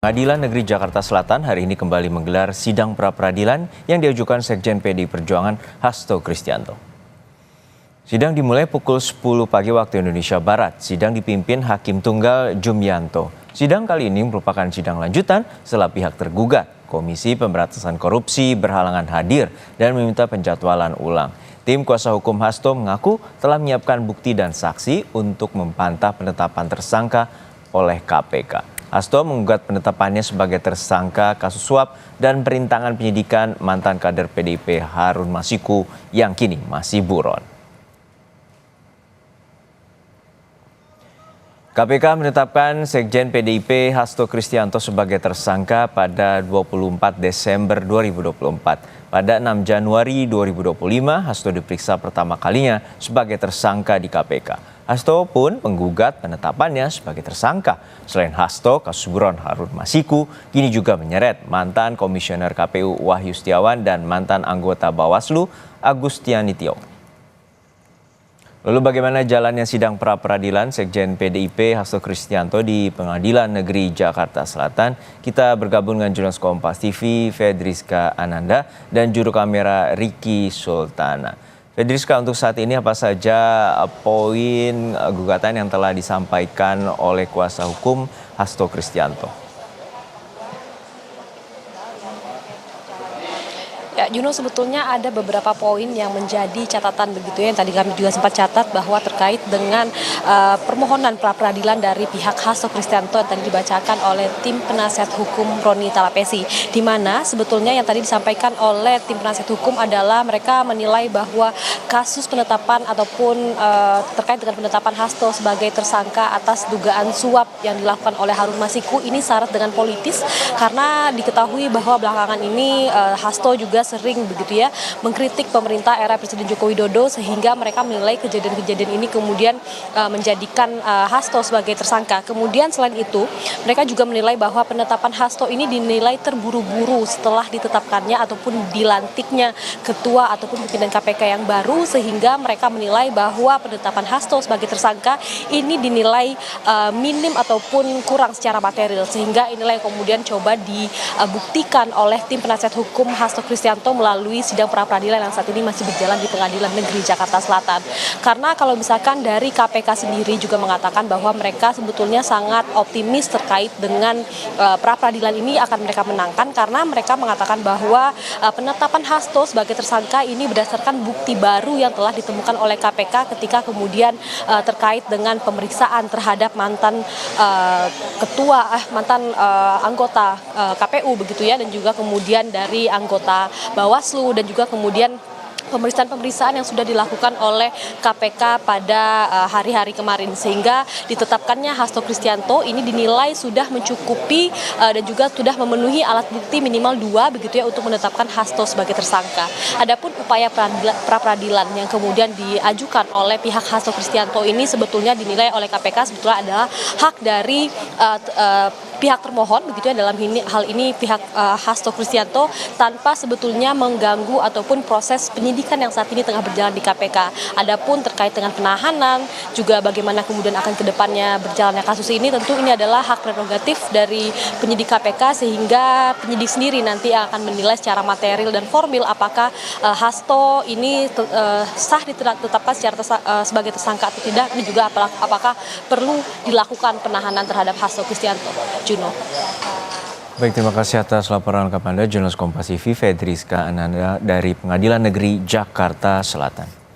Pengadilan Negeri Jakarta Selatan hari ini kembali menggelar sidang pra-peradilan yang diajukan Sekjen PDI Perjuangan Hasto Kristianto. Sidang dimulai pukul 10 pagi waktu Indonesia Barat. Sidang dipimpin Hakim Tunggal Jumianto. Sidang kali ini merupakan sidang lanjutan setelah pihak tergugat, Komisi Pemberantasan Korupsi, berhalangan hadir dan meminta penjadwalan ulang. Tim kuasa hukum Hasto mengaku telah menyiapkan bukti dan saksi untuk membantah penetapan tersangka oleh KPK. Hasto menggugat penetapannya sebagai tersangka kasus suap dan perintangan penyidikan mantan kader PDIP Harun Masiku yang kini masih buron. KPK menetapkan Sekjen PDIP Hasto Kristianto sebagai tersangka pada 24 Desember 2024. Pada 6 Januari 2025, Hasto diperiksa pertama kalinya sebagai tersangka di KPK. Hasto pun menggugat penetapannya sebagai tersangka. Selain Hasto, kasus buron Harun Masiku kini juga menyeret mantan Komisioner KPU Wahyu Setiawan dan mantan anggota Bawaslu Agustiani Tio. Lalu bagaimana jalannya sidang pra-peradilan Sekjen PDIP Hasto Kristianto di Pengadilan Negeri Jakarta Selatan? Kita bergabung dengan jurnalis Kompas TV Fedriska Ananda dan juru kamera Ricky Sultana. Fedriska, untuk saat ini apa saja poin gugatan yang telah disampaikan oleh kuasa hukum Hasto Kristianto? Ya, Juno, sebetulnya ada beberapa poin yang menjadi catatan begitu ya, yang tadi kami juga sempat catat bahwa terkait dengan permohonan pra-peradilan dari pihak Hasto Kristianto yang tadi dibacakan oleh tim penasihat hukum Roni Talapesi, di mana sebetulnya yang tadi disampaikan oleh tim penasihat hukum adalah mereka menilai bahwa kasus penetapan ataupun terkait dengan penetapan Hasto sebagai tersangka atas dugaan suap yang dilakukan oleh Harun Masiku ini syarat dengan politis, karena diketahui bahwa belakangan ini Hasto juga sering begitu ya mengkritik pemerintah era Presiden Joko Widodo, sehingga mereka menilai kejadian-kejadian ini kemudian menjadikan Hasto sebagai tersangka. Kemudian selain itu mereka juga menilai bahwa penetapan Hasto ini dinilai terburu-buru setelah ditetapkannya ataupun dilantiknya ketua ataupun pimpinan KPK yang baru, sehingga mereka menilai bahwa penetapan Hasto sebagai tersangka ini dinilai minim ataupun kurang secara material, sehingga inilah yang kemudian coba dibuktikan oleh tim penasihat hukum Hasto Kristianto melalui sidang pra-peradilan yang saat ini masih berjalan di Pengadilan Negeri Jakarta Selatan. Karena kalau misalkan dari KPK sendiri juga mengatakan bahwa mereka sebetulnya sangat optimis terkait dengan pra-peradilan ini akan mereka menangkan, karena mereka mengatakan bahwa penetapan Hasto sebagai tersangka ini berdasarkan bukti baru yang telah ditemukan oleh KPK ketika kemudian terkait dengan pemeriksaan terhadap mantan anggota KPU begitu ya, dan juga kemudian dari anggota Bawaslu, dan juga kemudian pemeriksaan yang sudah dilakukan oleh KPK pada hari-hari kemarin, sehingga ditetapkannya Hasto Kristianto ini dinilai sudah mencukupi dan juga sudah memenuhi alat bukti minimal 2 begitu ya untuk menetapkan Hasto sebagai tersangka. Adapun upaya pra-peradilan yang kemudian diajukan oleh pihak Hasto Kristianto ini sebetulnya dinilai oleh KPK sebetulnya adalah hak dari pihak termohon begitu ya, dalam hal ini pihak Hasto Kristianto, tanpa sebetulnya mengganggu ataupun proses penyidikan yang saat ini tengah berjalan di KPK. Adapun terkait dengan penahanan, juga bagaimana kemudian akan kedepannya berjalannya kasus ini, tentu ini adalah hak prerogatif dari penyidik KPK, sehingga penyidik sendiri nanti akan menilai secara material dan formil apakah Hasto ini sah ditetapkan sebagai tersangka atau tidak, dan juga apakah perlu dilakukan penahanan terhadap Hasto Kristianto. Juno. Baik, terima kasih atas laporan lengkap Anda, jurnalis Kompas TV Fedriska Ananda dari Pengadilan Negeri Jakarta Selatan.